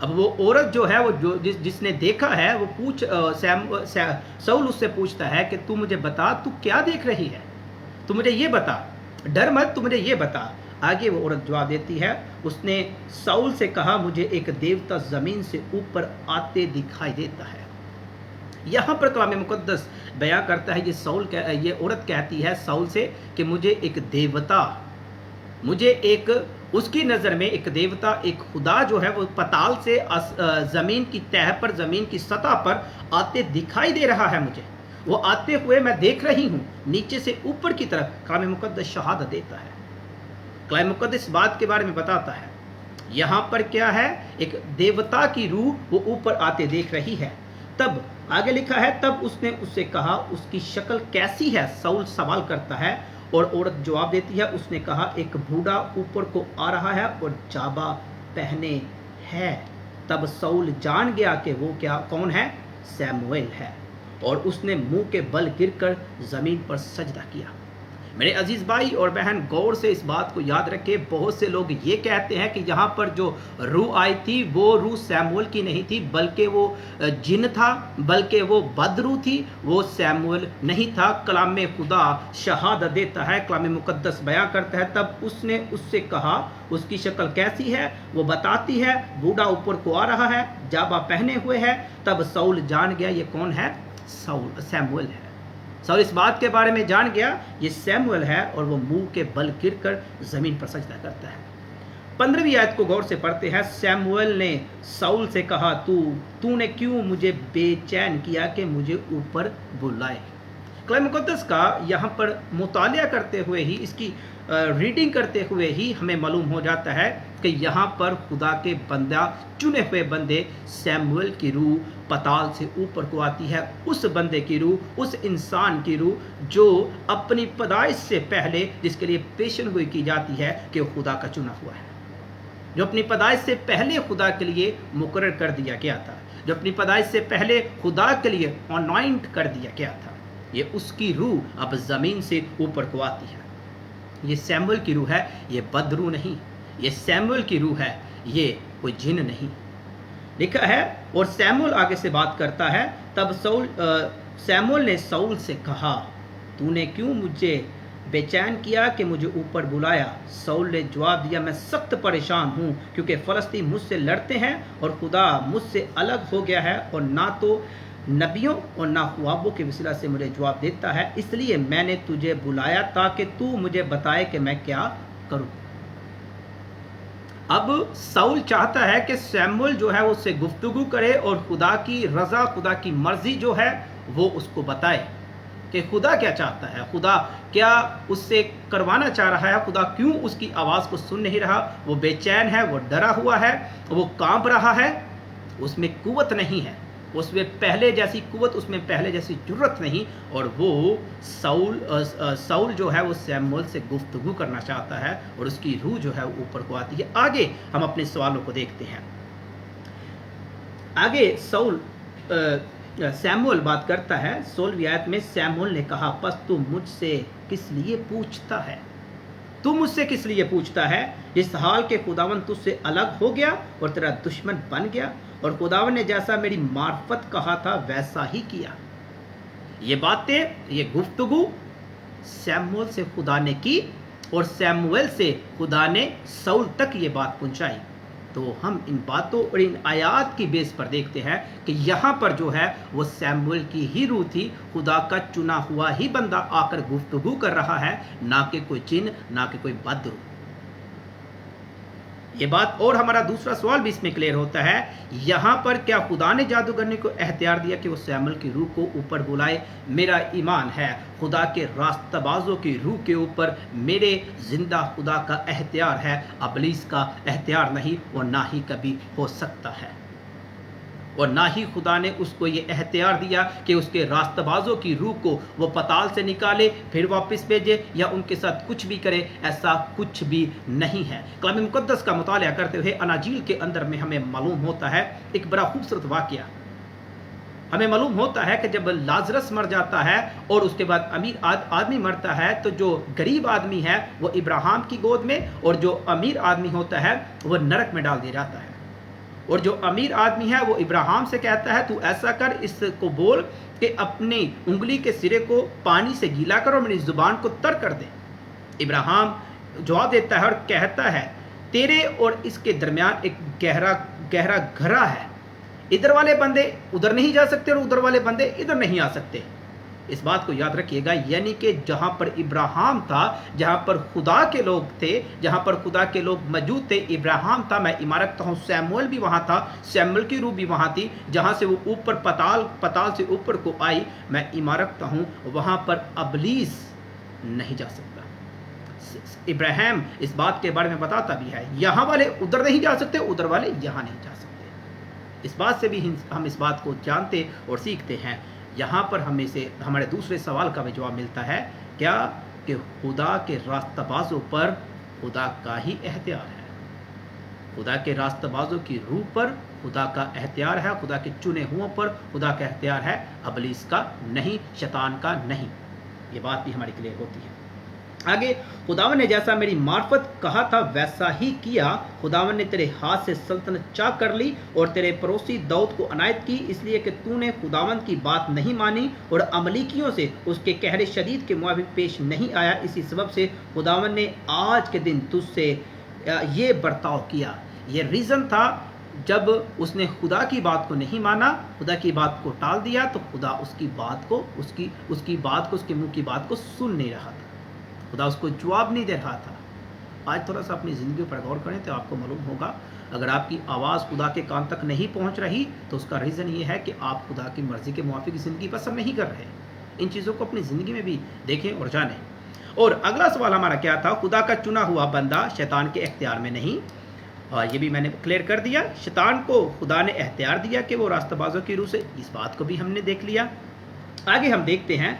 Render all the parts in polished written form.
اب وہ عورت جو ہے وہ جس نے دیکھا ہے وہ سول اس سے پوچھتا ہے کہ تو مجھے بتا تو کیا دیکھ رہی ہے، تو مجھے یہ بتا، ڈر مت، تو مجھے یہ بتا۔ آگے وہ عورت جواب دیتی ہے، اس نے سول سے کہا مجھے ایک دیوتا زمین سے اوپر آتے دکھائی دیتا ہے۔ یہاں پر کلام مقدس بیان کرتا ہے یہ عورت کہتی ہے سول سے کہ مجھے ایک دیوتا، مجھے ایک اس کی نظر میں ایک دیوتا، ایک خدا جو ہے وہ پتال سے زمین کی تہہ پر، زمین کی سطح پر آتے دکھائی دے رہا ہے مجھے، وہ آتے ہوئے میں دیکھ رہی ہوں، نیچے سے اوپر کی طرف۔ کلام مقدس شہادت دیتا ہے، کلام مقدس بات کے بارے میں بتاتا ہے۔ یہاں پر کیا ہے؟ ایک دیوتا کی روح وہ اوپر آتے دیکھ رہی ہے۔ تب آگے لکھا ہے، تب اس نے اس سے کہا اس کی شکل کیسی ہے؟ سول سوال کرتا ہے اور عورت جواب دیتی ہے، اس نے کہا ایک بوڑھا اوپر کو آ رہا ہے اور جابہ پہنے ہے۔ تب سول جان گیا کہ وہ کون ہے؟ سیموئیل ہے، اور اس نے منہ کے بل گر کر زمین پر سجدہ کیا۔ میرے عزیز بھائی اور بہن، غور سے اس بات کو یاد رکھے، بہت سے لوگ یہ کہتے ہیں کہ یہاں پر جو روح آئی تھی وہ روح سیموئیل کی نہیں تھی، بلکہ وہ جن تھا، بلکہ وہ بدروح تھی، وہ سیموئیل نہیں تھا۔ کلام خدا شہادت دیتا ہے، کلام مقدس بیان کرتا ہے، تب اس نے اس سے کہا اس کی شکل کیسی ہے؟ وہ بتاتی ہے بوڑھا اوپر کو آ رہا ہے، جابہ پہنے ہوئے ہے۔ تب سول جان گیا یہ کون ہے؟ سیموئیل ہے۔ سول اس بات کے بارے میں جان گیا یہ سیموئیل ہے، اور وہ منہ کے بل گر کر زمین پر سجدہ کرتا ہے۔ 15ویں آیت کو غور سے پڑھتے ہیں۔ سیموئیل نے سول سے کہا تو نے کیوں مجھے بے چین کیا کہ مجھے اوپر بلائے؟ کلام مقدس کا یہاں پر مطالعہ کرتے ہوئے ہی، اس کی ریڈنگ کرتے ہوئے ہی ہمیں معلوم ہو جاتا ہے کہ یہاں پر خدا کے بندہ، چنے ہوئے بندے، سیموئیل کی روح پتال سے اوپر کو آتی ہے۔ اس بندے کی روح، اس انسان کی روح جو اپنی پیدائش سے پہلے، جس کے لیے پیشن گوئی کی جاتی ہے کہ وہ خدا کا چنا ہوا ہے، جو اپنی پیدائش سے پہلے خدا کے لیے مقرر کر دیا گیا تھا، جو اپنی پیدائش سے پہلے خدا کے لیے انوائنٹ کر دیا گیا تھا، یہ اس کی روح اب زمین سے اوپر کو آتی ہے۔ یہ سیموئیل کی روح ہے، یہ بدروح نہیں، یہ سیموئیل کی روح ہے، یہ کوئی جن نہیں۔ لکھا ہے، اور سیموئیل آگے سے بات کرتا ہے، تب سیموئیل نے سول سے کہا تو نے کیوں مجھے بے چین کیا کہ مجھے اوپر بلایا؟ سول نے جواب دیا میں سخت پریشان ہوں، کیونکہ فلسطین مجھ سے لڑتے ہیں اور خدا مجھ سے الگ ہو گیا ہے، اور نہ تو نبیوں اور نہ خوابوں کے وسیلہ سے مجھے جواب دیتا ہے، اس لیے میں نے تجھے بلایا تاکہ تو مجھے بتائے کہ میں کیا کروں۔ اب سول چاہتا ہے کہ سیموئیل جو ہے اس سے گفتگو کرے اور خدا کی رضا، خدا کی مرضی جو ہے وہ اس کو بتائے کہ خدا کیا چاہتا ہے، خدا کیا اس سے کروانا چاہ رہا ہے، خدا کیوں اس کی آواز کو سن نہیں رہا۔ وہ بے چین ہے، وہ ڈرا ہوا ہے، وہ کانپ رہا ہے، اس میں قوت نہیں ہے، اس میں پہلے جیسی قوت، اس میں پہلے جیسی جرت نہیں، اور وہ سول جو ہے وہ سیموئیل سے گفتگو کرنا چاہتا ہے، اور اس کی روح جو ہے وہ اوپر کو آتی ہے۔ آگے ہم اپنے سوالوں کو دیکھتے ہیں۔ آگے سیموئیل بات کرتا ہے 16ویں آیت میں، سیموئیل نے کہا پس تو مجھ سے کس لیے پوچھتا ہے؟ تو مجھ سے کس لیے پوچھتا ہے؟ اس حال کے خداوند تجھ سے الگ ہو گیا اور تیرا دشمن بن گیا، اور خداوند نے جیسا میری معرفت کہا تھا ویسا ہی کیا۔ یہ باتیں، یہ گفتگو سیموئیل سے خدا نے کی، اور سیموئیل سے خدا نے سول تک یہ بات پہنچائی۔ تو ہم ان باتوں اور ان آیات کی بیس پر دیکھتے ہیں کہ یہاں پر جو ہے وہ سیموئیل کی ہی روح تھی، خدا کا چنا ہوا ہی بندہ آ کر گفتگو کر رہا ہے، نہ کہ کوئی جن، نہ کہ کوئی بدروح۔ یہ بات، اور ہمارا دوسرا سوال بھی اس میں کلیئر ہوتا ہے، یہاں پر کیا خدا نے جادوگرنی کو اختیار دیا کہ وہ سیموئیل کی روح کو اوپر بلائے؟ میرا ایمان ہے خدا کے راستہ بازوں کی روح کے اوپر میرے زندہ خدا کا اختیار ہے، ابلیس کا اختیار نہیں، اور نہ ہی کبھی ہو سکتا ہے، اور نہ ہی خدا نے اس کو یہ اختیار دیا کہ اس کے راستہ بازوں کی روح کو وہ پتال سے نکالے پھر واپس بھیجے یا ان کے ساتھ کچھ بھی کرے، ایسا کچھ بھی نہیں ہے۔ کلام مقدس کا مطالعہ کرتے ہوئے اناجیل کے اندر میں ہمیں معلوم ہوتا ہے ایک بڑا خوبصورت واقعہ، ہمیں معلوم ہوتا ہے کہ جب لازرس مر جاتا ہے اور اس کے بعد امیر آدمی مرتا ہے، تو جو غریب آدمی ہے وہ ابراہیم کی گود میں، اور جو امیر آدمی ہوتا ہے وہ نرک میں ڈال دیا جاتا ہے۔ اور جو امیر آدمی ہے وہ ابراہیم سے کہتا ہے تو ایسا کر، اس کو بول کہ اپنی انگلی کے سرے کو پانی سے گیلا کر اور میری زبان کو تر کر دے۔ ابراہیم جواب دیتا ہے اور کہتا ہے تیرے اور اس کے درمیان ایک گہرا گھرا ہے، ادھر والے بندے ادھر نہیں جا سکتے اور ادھر والے بندے ادھر نہیں آ سکتے۔ اس بات کو یاد رکھیے گا، یعنی کہ جہاں پر ابراہیم تھا، جہاں پر خدا کے لوگ تھے، جہاں پر خدا کے لوگ موجود تھے، ابراہیم تھا، میں ایمان رکھتا ہوں سیموئل بھی وہاں تھا، سیموئل کی روح بھی وہاں تھی، جہاں سے وہ اوپر پتال سے اوپر کو آئی، میں ایمان رکھتا ہوں وہاں پر ابلیس نہیں جا سکتا۔ ابراہیم اس بات کے بارے میں بتاتا بھی ہے، یہاں والے ادھر نہیں جا سکتے، ادھر والے یہاں نہیں جا سکتے۔ اس بات سے بھی ہم اس بات کو جانتے اور سیکھتے ہیں۔ یہاں پر ہمیں سے ہمارے دوسرے سوال کا بھی جواب ملتا ہے کیا کہ خدا کے راستہ بازوں پر خدا کا ہی اختیار ہے، خدا کے راستہ بازوں کی روح پر خدا کا اختیار ہے، خدا کے چنے ہوں پر خدا کا اختیار ہے، ابلیس کا نہیں، شیطان کا نہیں۔ یہ بات بھی ہماری کلیئر ہوتی ہے۔ آگے خداوند نے جیسا میری معرفت کہا تھا ویسا ہی کیا، خداوند نے تیرے ہاتھ سے سلطنت چاک کر لی اور تیرے پڑوسی داؤد کو عنایت کی، اس لیے کہ تو نے خداوند کی بات نہیں مانی اور عملیکیوں سے اس کے قہر شدید کے موافق پیش نہیں آیا، اسی سبب سے خداوند نے آج کے دن تجھ سے یہ برتاؤ کیا۔ یہ ریزن تھا، جب اس نے خدا کی بات کو نہیں مانا، خدا کی بات کو ٹال دیا، تو خدا اس کی بات کو اس کے منہ کی بات کو سن نہیں رہا تھا، خدا اس کو جواب نہیں دے رہا تھا۔ آج تھوڑا سا اپنی زندگی پر غور کریں تو آپ کو معلوم ہوگا، اگر آپ کی آواز خدا کے کان تک نہیں پہنچ رہی تو اس کا ریزن یہ ہے کہ آپ خدا کی مرضی کے موافق زندگی پسند نہیں کر رہے۔ ان چیزوں کو اپنی زندگی میں بھی دیکھیں اور جانیں۔ اور اگلا سوال ہمارا کیا تھا؟ خدا کا چنا ہوا بندہ شیطان کے اختیار میں نہیں۔ یہ بھی میں نے کلیئر کر دیا، شیطان کو خدا نے اختیار دیا کہ وہ راستہ بازوں کی روح سے، اس بات کو بھی ہم نے دیکھ لیا۔ آگے ہم دیکھتے ہیں،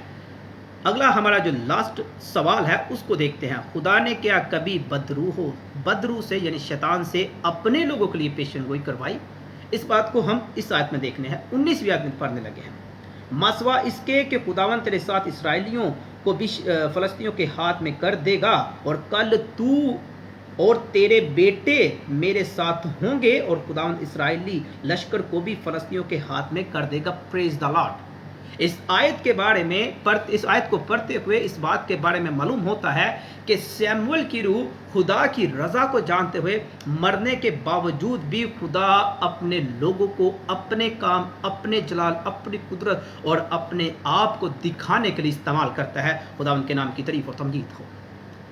اگلا ہمارا جو لاسٹ سوال ہے اس کو دیکھتے ہیں، خدا نے کیا کبھی بدروح سے یعنی شیطان سے اپنے لوگوں کے لیے پیشن گوئی کروائی؟ اس بات کو ہم اس آیت میں دیکھنے ہیں، 19ویں آیت میں پڑھنے لگے ہیں۔ مسوا اس کے کہ خداوند تیرے ساتھ اسرائیلیوں کو بھی فلسطینیوں کے ہاتھ میں کر دے گا، اور کل تو اور تیرے بیٹے میرے ساتھ ہوں گے، اور خداوند اسرائیلی لشکر کو بھی فلسطینیوں کے ہاتھ میں کر دے گا۔ پریز دا لارڈ۔ اس آیت کے بارے میں اس آیت کو پڑھتے ہوئے اس بات کے بارے میں معلوم ہوتا ہے کہ سیموئل کی روح خدا کی رضا کو جانتے ہوئے مرنے کے باوجود بھی خدا اپنے لوگوں کو اپنے کام، اپنے جلال، اپنی قدرت اور اپنے آپ کو دکھانے کے لیے استعمال کرتا ہے۔ خدا ان کے نام کی تعریف اور تمجید ہو۔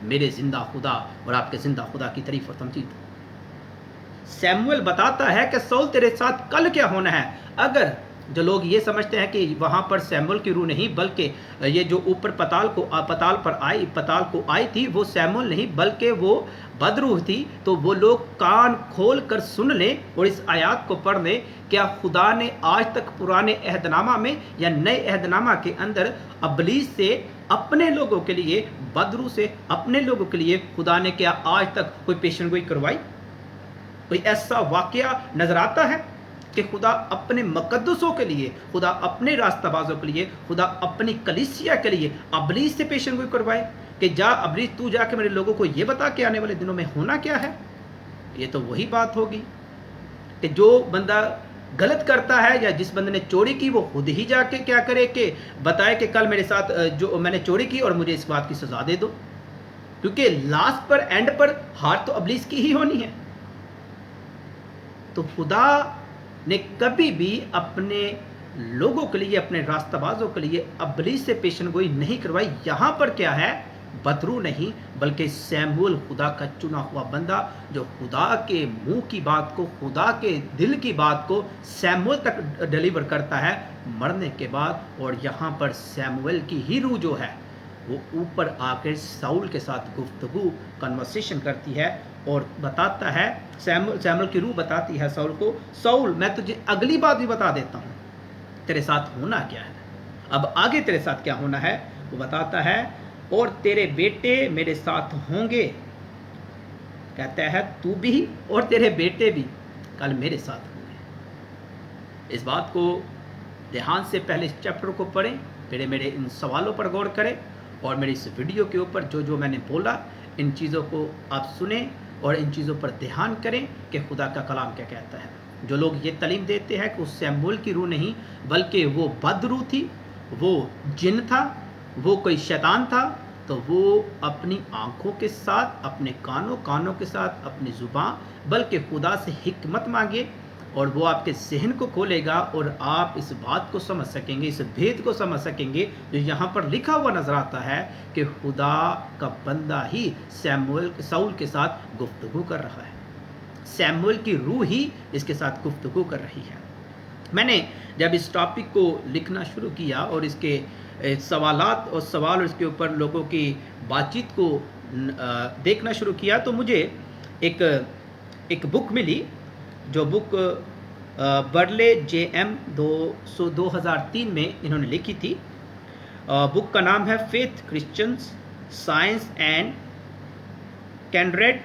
میرے زندہ خدا اور آپ کے زندہ خدا کی تعریف اور تمجید ہو۔ سیموئل بتاتا ہے کہ سول تیرے ساتھ کل کیا ہونا ہے۔ اگر جو لوگ یہ سمجھتے ہیں کہ وہاں پر سیموئل کی روح نہیں بلکہ یہ جو اوپر پتال کو آئی تھی وہ سیموئل نہیں بلکہ وہ بدروح تھی، تو وہ لوگ کان کھول کر سن لیں اور اس آیات کو پڑھ لیں۔ کیا خدا نے آج تک پرانے عہد نامہ میں یا نئے عہد نامہ کے اندر ابلیس سے اپنے لوگوں کے لیے، بدروح سے اپنے لوگوں کے لیے خدا نے کیا آج تک کوئی پیشن گوئی کروائی؟ کوئی ایسا واقعہ نظر آتا ہے کہ خدا اپنے مقدسوں کے لیے، خدا اپنے راستہ بازوں کے لیے، خدا اپنی کلیسیا کے لیے ابلیس سے پیشن گوئی کروائے کہ جا ابلیس تو جا کے میرے لوگوں کو یہ بتا کہ آنے والے دنوں میں ہونا کیا ہے؟ یہ تو وہی بات ہوگی کہ جو بندہ غلط کرتا ہے یا جس بندے نے چوری کی وہ خود ہی جا کے کیا کرے کہ بتائے کہ کل میرے ساتھ جو میں نے چوری کی اور مجھے اس بات کی سزا دے دو، کیونکہ لاسٹ پر اینڈ پر ہار تو ابلیس کی ہی ہونی ہے۔ تو خدا نے کبھی بھی اپنے لوگوں کے لیے، اپنے راستہ بازوں کے لیے ابلیس سے پیشن گوئی نہیں کروائی۔ یہاں پر کیا ہے؟ بدروح نہیں بلکہ سیموئل خدا کا چنا ہوا بندہ جو خدا کے منہ کی بات کو، خدا کے دل کی بات کو سیموئل تک ڈیلیور کرتا ہے مرنے کے بعد۔ اور یہاں پر سیموئل کی ہی روح جو ہے وہ اوپر آ کر ساؤل کے ساتھ گفتگو، کنورسیشن کرتی ہے اور بتاتا ہے، سیموئل کی روح بتاتی ہے ساؤل کو، ساؤل میں تجھے اگلی بات بھی بتا دیتا ہوں، تیرے ساتھ ہونا کیا ہے، اب آگے تیرے ساتھ کیا ہونا ہے وہ بتاتا ہے، اور تیرے بیٹے میرے ساتھ ہوں گے، کہتا ہے تو بھی اور تیرے بیٹے بھی کل میرے ساتھ ہوں گے۔ اس بات کو دھیان سے پہلے اس چیپٹر کو پڑھیں، پھر میرے ان سوالوں پر غور کریں اور میری اس ویڈیو کے اوپر جو میں نے بولا ان چیزوں کو آپ سنیں اور ان چیزوں پر دھیان کریں کہ خدا کا کلام کیا کہتا ہے۔ جو لوگ یہ تعلیم دیتے ہیں کہ اس سیموئیل کی روح نہیں بلکہ وہ بد روح تھی، وہ جن تھا، وہ کوئی شیطان تھا، تو وہ اپنی آنکھوں کے ساتھ، اپنے کانوں کے ساتھ، اپنی زبان، بلکہ خدا سے حکمت مانگے اور وہ آپ کے ذہن کو کھولے گا اور آپ اس بات کو سمجھ سکیں گے، اس بھید کو سمجھ سکیں گے جو یہاں پر لکھا ہوا نظر آتا ہے کہ خدا کا بندہ ہی ساؤل کے ساتھ گفتگو کر رہا ہے، سیموئیل کی روح ہی اس کے ساتھ گفتگو کر رہی ہے۔ میں نے جب اس ٹاپک کو لکھنا شروع کیا اور اس کے سوالات اور سوال اور اس کے اوپر لوگوں کی بات چیت کو دیکھنا شروع کیا تو مجھے ایک بک ملی، جو بک برلے جے ایم 2003 میں انہوں نے لکھی تھی۔ بک کا نام ہے فیتھ، کرسچنز، سائنس اینڈ کینڈریڈ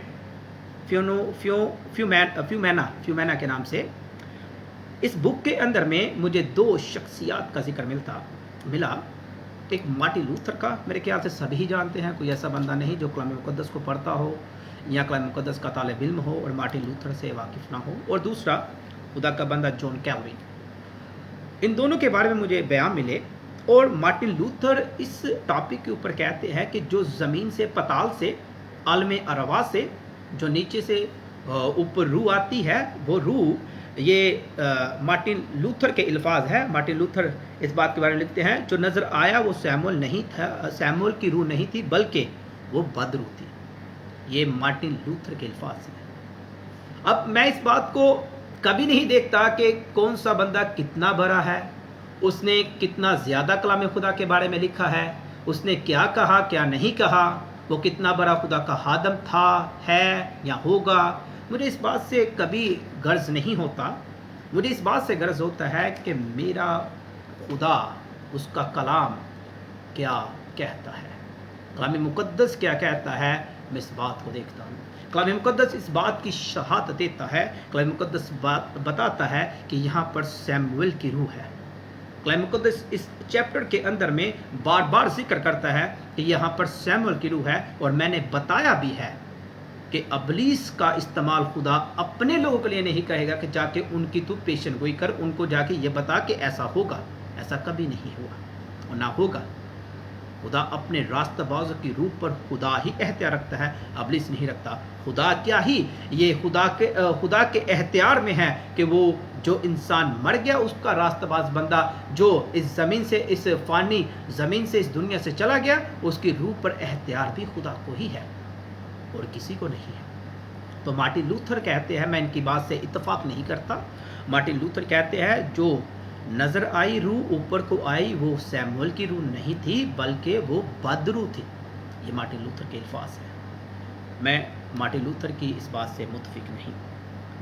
فیومینا کے نام سے۔ اس بک کے اندر میں مجھے 2 شخصیات کا ذکر ملا۔ ایک مارٹن لوتھر کا، میرے خیال سے سبھی جانتے ہیں، کوئی ایسا بندہ نہیں جو کلام مقدس کو پڑھتا ہو یا کلام مقدس کا طالب علم ہو اور مارٹن لوتھر سے واقف نہ ہو، اور دوسرا خدا کا بندہ جان کیلوین۔ ان دونوں کے بارے میں مجھے بیان ملے، اور مارٹن لوتھر اس ٹاپک کے اوپر کہتے ہیں کہ جو زمین سے، پتال سے، عالم ارواح سے، جو نیچے سے اوپر روح آتی ہے، وہ روح، یہ مارٹن لوتھر کے الفاظ ہے۔ مارٹن لوتھر اس بات کے بارے میں لکھتے ہیں، جو نظر آیا وہ سیموئیل نہیں تھا، سیموئیل کی روح نہیں تھی بلکہ وہ بد روح تھی۔ یہ مارٹن لوتھر کے الفاظ ہیں۔ اب میں اس بات کو کبھی نہیں دیکھتا کہ کون سا بندہ کتنا بڑا ہے، اس نے کتنا زیادہ کلام خدا کے بارے میں لکھا ہے، اس نے کیا کہا کیا نہیں کہا، وہ کتنا بڑا خدا کا خادم تھا، ہے یا ہوگا۔ مجھے اس بات سے کبھی غرض نہیں ہوتا۔ مجھے اس بات سے غرض ہوتا ہے کہ میرا خدا، اس کا کلام کیا کہتا ہے، کلام مقدس کیا کہتا ہے، میں اس بات کو دیکھتا ہوں۔ کلام مقدس اس بات کی شہادت دیتا ہے، کلام مقدس بات بتاتا ہے کہ یہاں پر سیموئیل کی روح ہے۔ کلام مقدس اس چیپٹر کے اندر میں بار بار ذکر کرتا ہے کہ یہاں پر سیموئیل کی روح ہے، اور میں نے بتایا بھی ہے کہ ابلیس کا استعمال خدا اپنے لوگوں کے لیے نہیں کہے گا کہ جا کے ان کی تو پیشن گوئی کر، ان کو جا کے یہ بتا کہ ایسا ہوگا۔ ایسا کبھی نہیں ہوا اور نہ ہوگا۔ خدا اپنے راستہ بازوں کی روح پر خدا ہی اختیار رکھتا ہے، ابلیس نہیں رکھتا۔ خدا کیا ہی، یہ خدا کے اختیار میں ہے کہ وہ جو انسان مر گیا، اس کا راستہ باز بندہ جو اس زمین سے، اس فانی زمین سے، اس دنیا سے چلا گیا، اس کی روح پر اختیار بھی خدا کو ہی ہے اور کسی کو نہیں ہے۔ تو مارٹن لوتھر کہتے ہیں، میں ان کی بات سے اتفاق نہیں کرتا، مارٹن لوتھر کہتے ہیں جو نظر آئی روح اوپر کو آئی وہ سیموئیل کی روح نہیں تھی بلکہ وہ بد روح تھی۔ یہ مارٹن لوتھر کے الفاظ ہیں۔ میں مارٹن لوتھر کی اس بات سے متفق نہیں۔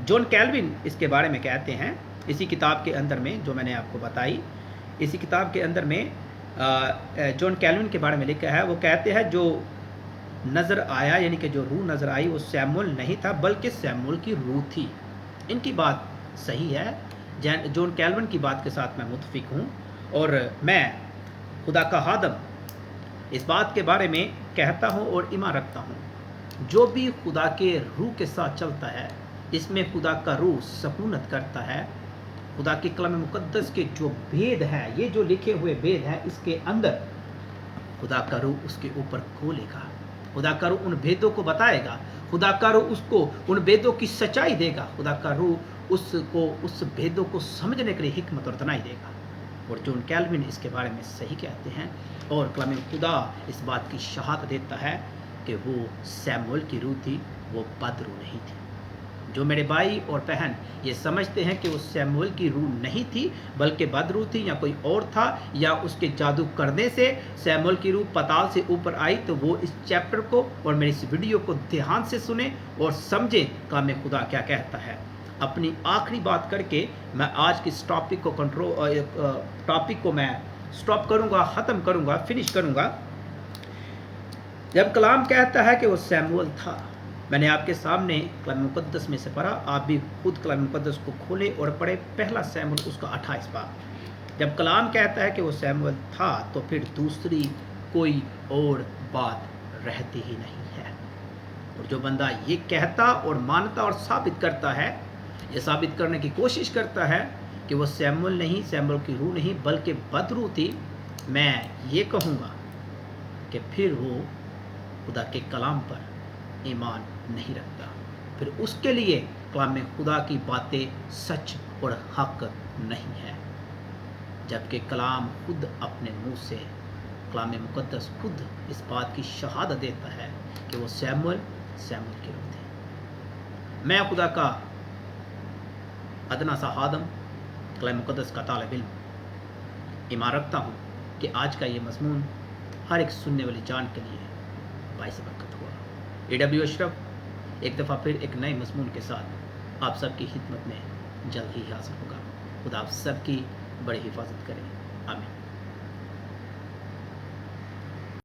جان کیلوین اس کے بارے میں کہتے ہیں، اسی کتاب کے اندر میں جو میں نے آپ کو بتائی، اسی کتاب کے اندر میں جان کیلوین کے بارے میں لکھا ہے، وہ کہتے ہیں جو نظر آیا، یعنی کہ جو روح نظر آئی وہ سیموئیل نہیں تھا بلکہ سیموئیل کی روح تھی۔ ان کی بات صحیح ہے، جان کیلوین کی بات کے ساتھ میں متفق ہوں، اور میں خدا کا خادم اس بات کے بارے میں کہتا ہوں اور ایمان رکھتا ہوں، جو بھی خدا کے روح کے ساتھ چلتا ہے، اس میں خدا کا روح سکونت کرتا ہے۔ خدا کے کلام مقدس کے جو بھید ہیں، یہ جو لکھے ہوئے بھید ہیں، اس کے اندر خدا کا روح اس کے اوپر کھولے گا، خدا کا روح ان بھیدوں کو بتائے گا، خدا کا روح اس کو ان بھیدوں کی سچائی دے گا، خدا کا روح اس بھیدوں کو سمجھنے کے لیے حکمت اور دانائی دے گا۔ اور جان کیلوین اس کے بارے میں صحیح کہتے ہیں، اور کلام خدا اس بات کی شہادت دیتا ہے کہ وہ سیموئیل کی روح تھی، وہ بد روح نہیں تھی۔ جو میرے بھائی اور بہن یہ سمجھتے ہیں کہ وہ سیموئیل کی روح نہیں تھی بلکہ بد روح تھی یا کوئی اور تھا، یا اس کے جادو کرنے سے سیموئیل کی روح پتال سے اوپر آئی، تو وہ اس چیپٹر کو اور میری اس ویڈیو کو دھیان سے سنیں اور سمجھیں کلام خدا کیا کہتا ہے۔ اپنی آخری بات کر کے میں آج کی اس ٹاپک کو میں سٹاپ کروں گا، ختم کروں گا، فنش کروں گا۔ جب کلام کہتا ہے کہ وہ سیموئیل تھا، میں نے آپ کے سامنے کلام مقدس میں سے پڑھا، آپ بھی خود کلام مقدس کو کھولے اور پڑھے، پہلا سیموئیل اس کا 28 باب۔ جب کلام کہتا ہے کہ وہ سیموئیل تھا تو پھر دوسری کوئی اور بات رہتی ہی نہیں ہے۔ اور جو بندہ یہ کہتا اور مانتا اور ثابت کرتا ہے یہ ثابت کرنے کی کوشش کرتا ہے کہ وہ سیمول نہیں، سیمول کی روح نہیں بلکہ بدروح تھی، میں یہ کہوں گا کہ پھر وہ خدا کے کلام پر ایمان نہیں رکھتا، پھر اس کے لیے کلام خدا کی باتیں سچ اور حق نہیں ہے، جبکہ کلام خود اپنے منہ سے، کلام مقدس خود اس بات کی شہادت دیتا ہے کہ وہ سیمول کی روح تھی۔ میں خدا کا ادنا سا خادم، کلام مقدس کا طالب علم، ایمان رکھتا ہوں کہ آج کا یہ مضمون ہر ایک سننے والی جان کے لیے باعث برکت ہوا۔ AW اشرف ایک دفعہ پھر ایک نئے مضمون کے ساتھ آپ سب کی خدمت میں جلد ہی حاضر ہوگا۔ خدا آپ سب کی بڑی حفاظت کرے، آمین۔